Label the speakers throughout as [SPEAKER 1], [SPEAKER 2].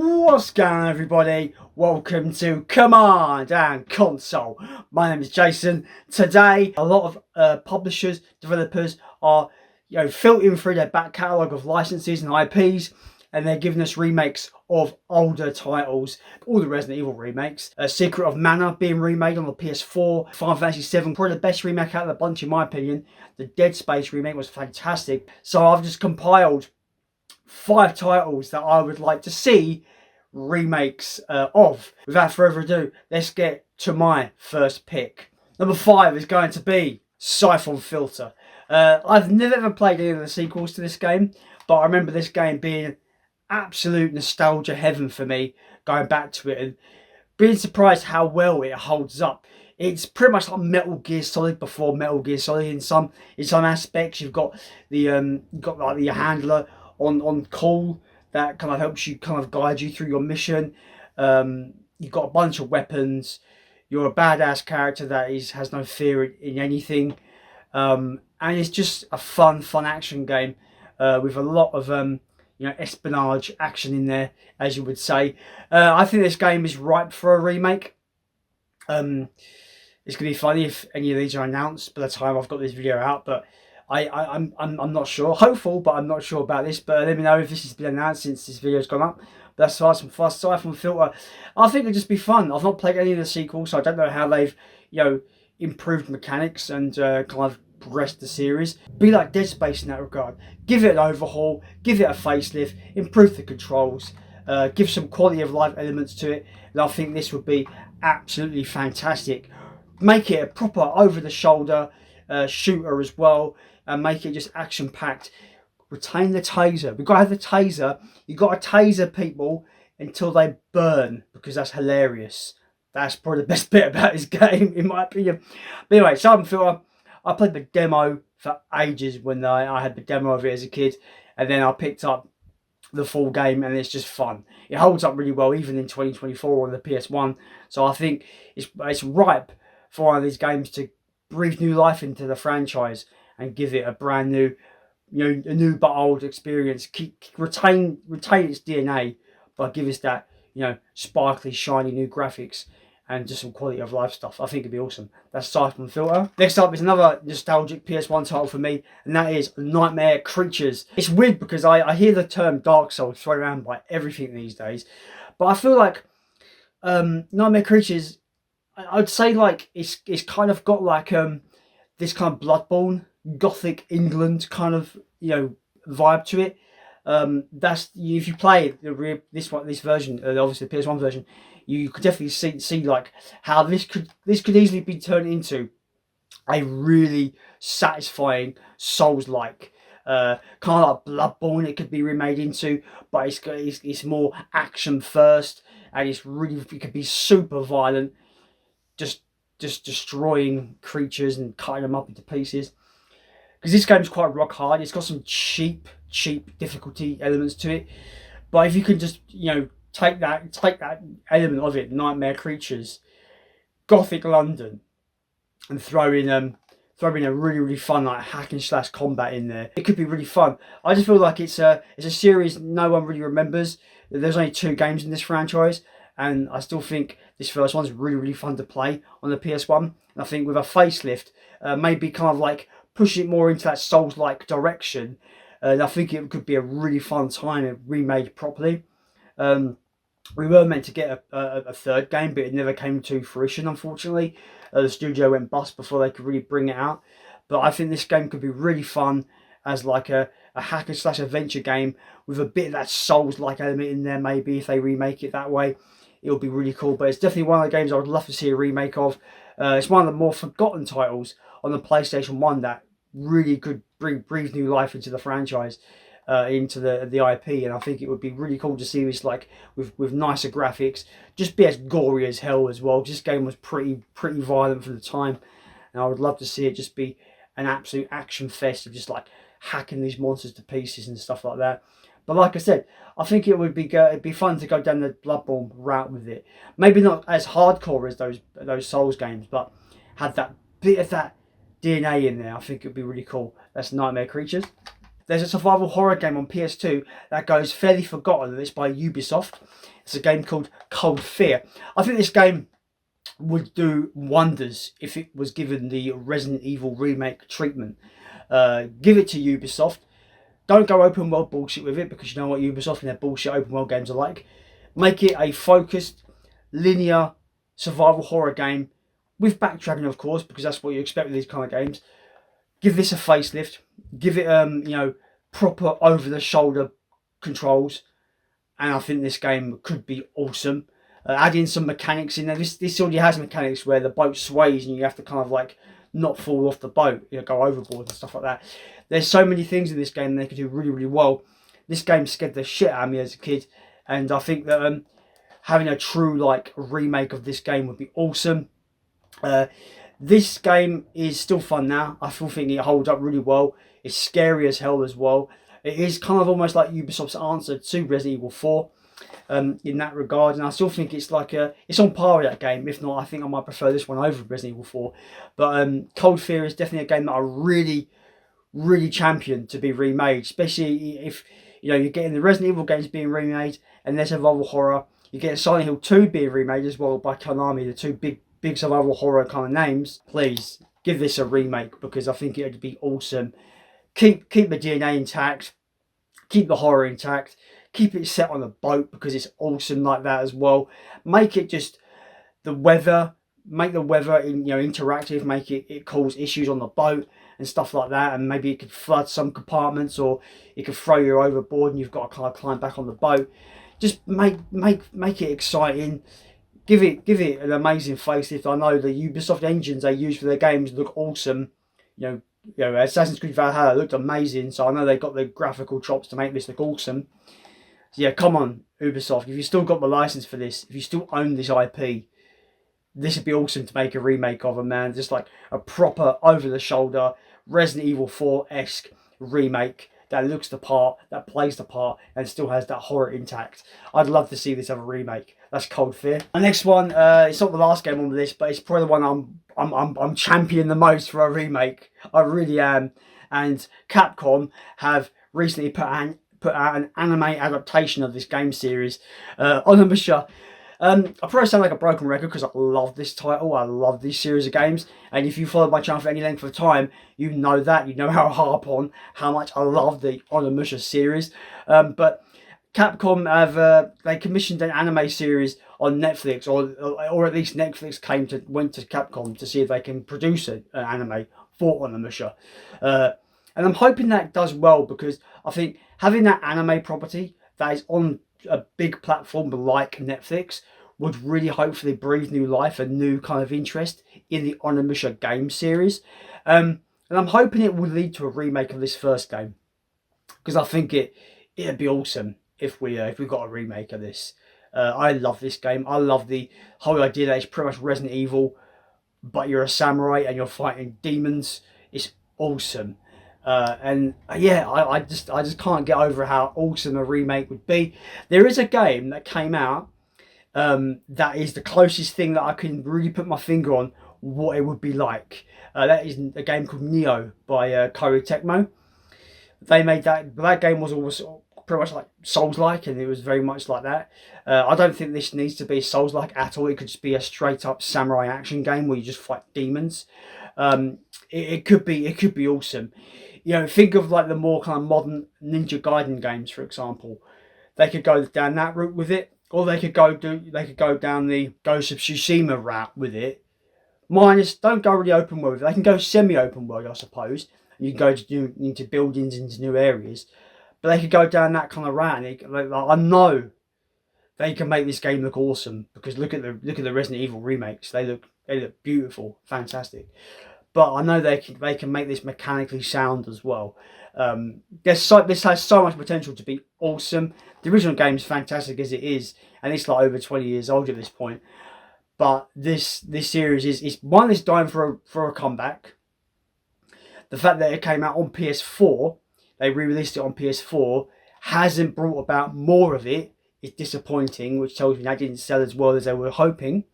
[SPEAKER 1] What's going on, everybody? Welcome to Command and Console. My name is Jason. Today, a lot of publishers, developers are filtering through their back catalogue of licenses and IPs, and they're giving us remakes of older titles. All the Resident Evil remakes. Secret of Mana being remade on the PS4. Final Fantasy VII, probably the best remake out of the bunch in my opinion. The Dead Space remake was fantastic. So I've just compiled 5 titles that I would like to see remakes of. Without further ado, let's get to my first pick. Number 5 is going to be Siphon Filter. I've never ever played any of the sequels to this game, but I remember this game being absolute nostalgia heaven for me, going back to it and being surprised how well it holds up. It's pretty much like Metal Gear Solid before Metal Gear Solid in some aspects. You've got the handler on call that kind of helps you kind of guide you through your mission. You've got a bunch of weapons. You're a badass character that has no fear in anything, and it's just a fun action game with a lot of espionage action in there, as you would say. I think this game is ripe for a remake. It's gonna be funny if any of these are announced by the time I've got this video out, but I'm not sure. Hopeful, but I'm not sure about this. But let me know if this has been announced since this video's gone up. But that's Siphon Filter. I think it'll just be fun. I've not played any of the sequels, so I don't know how they've improved mechanics and kind of progressed the series. Be like Dead Space in that regard. Give it an overhaul, give it a facelift, improve the controls, give some quality of life elements to it, and I think this would be absolutely fantastic. Make it a proper over the shoulder shooter as well, and make it just action packed. Retain the taser. We've got to have the taser. You've got to taser people until they burn, because that's hilarious. That's probably the best bit about this game, in my opinion. But anyway, Siphon Filter, I played the demo for ages when I had the demo of it as a kid, and then I picked up the full game, and it's just fun. It holds up really well, even in 2024 on the PS1. So I think it's ripe for one of these games to breathe new life into the franchise and give it a brand new, a new but old experience. Retain its DNA, but give us that, sparkly, shiny new graphics and just some quality of life stuff. I think it'd be awesome. That's Siphon Filter. Next up is another nostalgic PS1 title for me, and that is Nightmare Creatures. It's weird because I hear the term Dark Souls thrown around by everything these days, but I feel like Nightmare Creatures, I'd say like it's kind of got like this kind of Bloodborne, Gothic England kind of vibe to it. That's if you play this version, obviously the PS1 version, you could definitely see like how this could easily be turned into a really satisfying Souls-like kind of like Bloodborne. It could be remade into, but it's more action first, and it could be super violent, just destroying creatures and cutting them up into pieces. Because this game's quite rock hard. It's got some cheap difficulty elements to it, but if you can just take that element of it, Nightmare Creatures, Gothic London, and throw in a really fun like hack and slash combat in there, it could be really fun. I just feel like it's a series no one really remembers. There's only 2 games in this franchise, and I still think this first one's really fun to play on the PS1. And I think with a facelift, maybe kind of like push it more into that Souls-like direction, and I think it could be a really fun time if remade properly. We were meant to get a third game, but it never came to fruition, unfortunately. The studio went bust before they could really bring it out. But I think this game could be really fun as like a hack and slash adventure game with a bit of that Souls-like element in there. Maybe if they remake it that way, it'll be really cool. But it's definitely one of the games I would love to see a remake of. It's one of the more forgotten titles on the PlayStation 1 that really could breathe new life into the franchise, into the IP, and I think it would be really cool to see this like with nicer graphics, just be as gory as hell as well. This game was pretty violent for the time, and I would love to see it just be an absolute action fest of just like hacking these monsters to pieces and stuff like that. But like I said, I think it'd be fun to go down the Bloodborne route with it. Maybe not as hardcore as those Souls games, but have that bit of that DNA in there. I think it'd be really cool. That's Nightmare Creatures. There's a survival horror game on PS2 that goes fairly forgotten. It's by Ubisoft. It's a game called Cold Fear. I think this game would do wonders if it was given the Resident Evil remake treatment. Give it to Ubisoft. Don't go open world bullshit with it, because you know what Ubisoft and their bullshit open world games are like. Make it a focused, linear survival horror game with backtracking, of course, because that's what you expect with these kind of games. Give this a facelift. Give it proper over the shoulder controls, and I think this game could be awesome. Add in some mechanics in there. This already has mechanics where the boat sways and you have to kind of like not fall off the boat, go overboard and stuff like that. There's so many things in this game they could do really, really well. This game scared the shit out of me as a kid, and I think that having a true like remake of this game would be awesome. This game is still fun now. I still think it holds up really well. It's scary as hell as well. It is kind of almost like Ubisoft's answer to Resident Evil 4 in that regard, and I still think it's like it's on par with that game. If not, I think I might prefer this one over Resident Evil 4. But Cold Fear is definitely a game that I really, really champion to be remade, especially if you're getting the Resident Evil games being remade and there's survival horror. You're getting Silent Hill 2 being remade as well by Konami, the two big survival horror kind of names. Please give this a remake, because I think it would be awesome. Keep the DNA intact, keep the horror intact, keep it set on a boat because it's awesome like that as well. Make it just the weather, make the weather interactive, make it cause issues on the boat and stuff like that, and maybe it could flood some compartments, or it could throw you overboard and you've got to kind of climb back on the boat. Just make it exciting. Give it an amazing facelift. I know the Ubisoft engines they use for their games look awesome. Assassin's Creed Valhalla looked amazing, so I know they've got the graphical chops to make this look awesome. So yeah, come on, Ubisoft. If you still got the license for this, if you still own this IP, this would be awesome to make a remake of, man. Just like a proper over-the-shoulder Resident Evil 4-esque remake that looks the part, that plays the part, and still has that horror intact. I'd love to see this have a remake. That's Cold Fear. The next one, it's not the last game on the list, but it's probably the one I'm championing the most for a remake. I really am. And Capcom have recently put out an anime adaptation of this game series, Onimusha. I probably sound like a broken record because I love this title. I love this series of games, and if you followed my channel for any length of time, you know that. You know how I harp on how much I love the Onimusha series. But Capcom have they commissioned an anime series on Netflix, or at least Netflix went to Capcom to see if they can produce an anime for Onimusha. And I'm hoping that does well, because I think having that anime property that is on a big platform like Netflix would really hopefully breathe new life and new kind of interest in the Onimusha game series. And I'm hoping it will lead to a remake of this first game, because I think it'd be awesome if we got a remake of this. I love this game. I love the whole idea that it's pretty much Resident Evil, but you're a samurai and you're fighting demons. It's awesome. I just can't get over how awesome a remake would be. There is a game that came out that is the closest thing that I can really put my finger on what it would be like. That is a game called Neo by Koei Tecmo. They made that game was always pretty much like Souls-like, and it was very much like that. I don't think this needs to be Souls-like at all. It could just be a straight up samurai action game where you just fight demons. It could be awesome. Think of like the more kind of modern Ninja Gaiden games, for example. They could go down that route with it, or they could go down the Ghost of Tsushima route with it. Minus, don't go really open world with it. They can go semi-open world, I suppose. You can go into buildings, into new areas, but they could go down that kind of route. And I know they can make this game look awesome, because look at the Resident Evil remakes. They look beautiful, fantastic. But I know they can make this mechanically sound as well. This has so much potential to be awesome. The original game is fantastic as it is, and it's like over 20 years old at this point. But this series is one that's dying for a comeback. The fact that it came out on PS4, they re-released it on PS4, hasn't brought about more of it. It's disappointing, which tells me they didn't sell as well as they were hoping.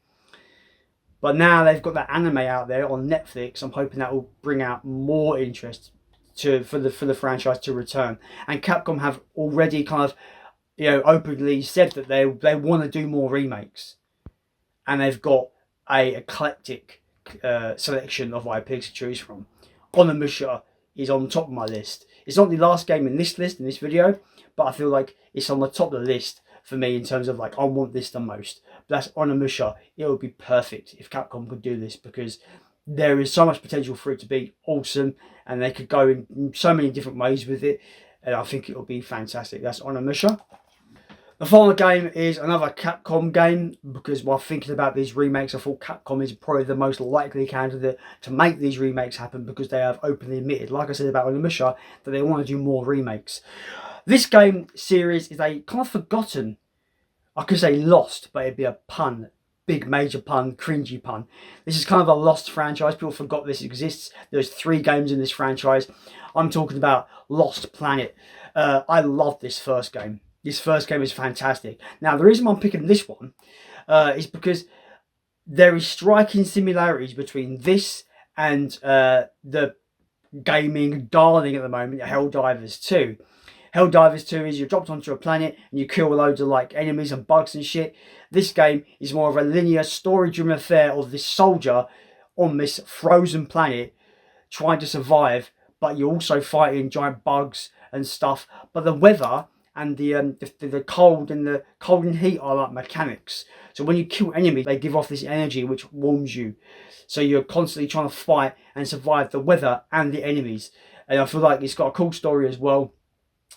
[SPEAKER 1] But now they've got that anime out there on Netflix. I'm hoping that will bring out more interest for the franchise to return. And Capcom have already kind of, openly said that they want to do more remakes, and they've got a eclectic selection of IPs to choose from. Onimusha is on top of my list. It's not the last game in this list, in this video, but I feel like it's on the top of the list for me in terms of like, I want this the most. But that's Onimusha. It would be perfect if Capcom could do this, because there is so much potential for it to be awesome, and they could go in so many different ways with it, and I think it will be fantastic. That's Onimusha. The final game is another Capcom game, because while thinking about these remakes, I thought Capcom is probably the most likely candidate to make these remakes happen, because they have openly admitted, like I said about Onimusha, that they want to do more remakes. This game series is a kind of forgotten, I could say lost, but it'd be a pun. Big major pun, cringy pun. This is kind of a lost franchise. People forgot this exists. There's 3 games in this franchise. I'm talking about Lost Planet. I love this first game. This first game is fantastic. Now, the reason I'm picking this one is because there is striking similarities between this and the gaming darling at the moment, Helldivers 2. Helldivers 2 is you're dropped onto a planet and you kill loads of like enemies and bugs and shit. This game is more of a linear story-driven affair of this soldier on this frozen planet trying to survive, but you're also fighting giant bugs and stuff. But the weather and the cold and heat are like mechanics. So when you kill enemies, they give off this energy which warms you. So you're constantly trying to fight and survive the weather and the enemies. And I feel like it's got a cool story as well.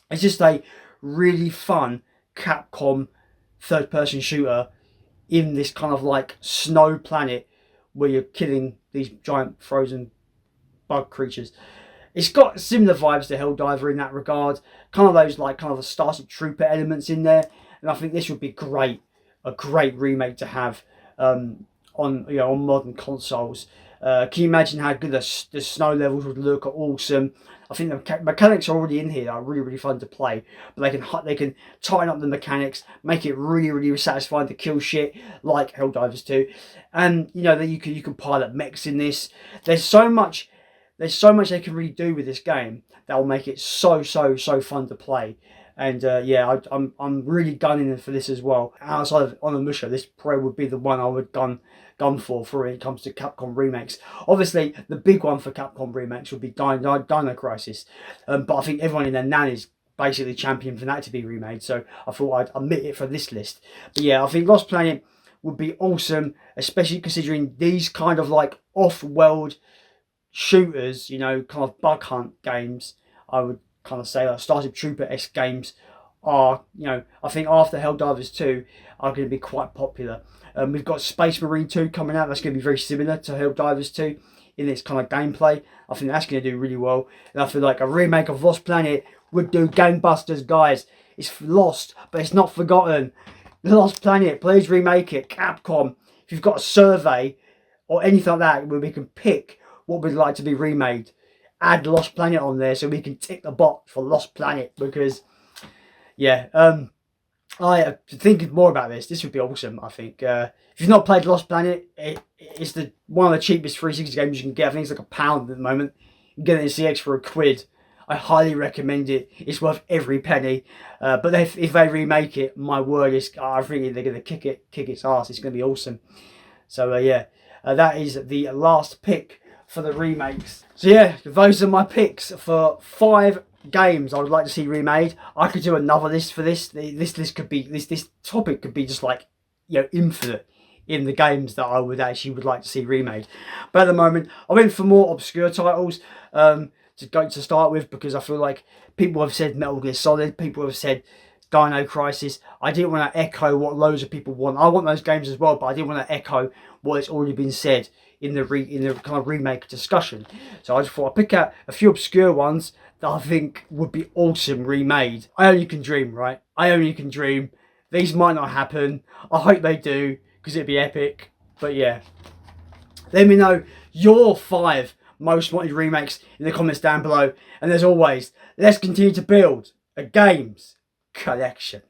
[SPEAKER 1] It's just a really fun Capcom third-person shooter in this kind of like snow planet where you're killing these giant frozen bug creatures. It's got similar vibes to Helldiver in that regard. Kind of those like kind of the Starship Trooper elements in there. And I think this would be great, a great remake to have on modern consoles. Can you imagine how good the snow levels would look? Awesome. I think the mechanics are already in here that are really, really fun to play. But they can tighten up the mechanics, make it really, really satisfying to kill shit like Helldivers 2. And that you can pilot mechs in this. There's so much they can really do with this game that will make it so fun to play. And I'm really gunning for this as well. Outside of Onimusha, this probably would be the one I would gun for when it comes to Capcom remakes. Obviously, the big one for Capcom remakes would be Dino Crisis. But I think everyone in their nan is basically championing for that to be remade. So I thought I'd omit it for this list. But yeah, I think Lost Planet would be awesome, especially considering these kind of like off-world shooters, kind of bug hunt games. I would kind of say like Starship Trooper-esque games are, I think after Helldivers 2 are going to be quite popular. We've got Space Marine 2 coming out. That's going to be very similar to Helldivers 2 in its kind of gameplay. I think that's going to do really well. And I feel like a remake of Lost Planet would do gangbusters, guys. It's lost, but it's not forgotten. Lost Planet, please remake it. Capcom, if you've got a survey or anything like that where we can pick what we'd like to be remade, add Lost Planet on there so we can tick the box for Lost Planet, because I thinking more about this. This would be awesome. I think if you've not played Lost Planet, it's one of the cheapest 360 games you can get. I think it's like £1 at the moment. You can get it in CX for £1. I highly recommend it. It's worth every penny. But if they remake it, my word, I think they're going to kick its ass. It's going to be awesome. So that is the last pick for the remakes. So yeah, those are my picks for 5 games I would like to see remade. I could do another list for this. This list could be this topic could be just like infinite in the games that I would like to see remade. But at the moment, I went for more obscure titles to start with, because I feel like people have said Metal Gear Solid, people have said Dino Crisis. I didn't want to echo what loads of people want. I want those games as well, but I didn't want to echo what has already been said in the kind of remake discussion. So I just thought I'd pick out a few obscure ones that I think would be awesome remade. I only can dream, right? I only can dream. These might not happen. I hope they do, because it'd be epic. But yeah, let me know your 5 most wanted remakes in the comments down below. And as always, let's continue to build a games collection.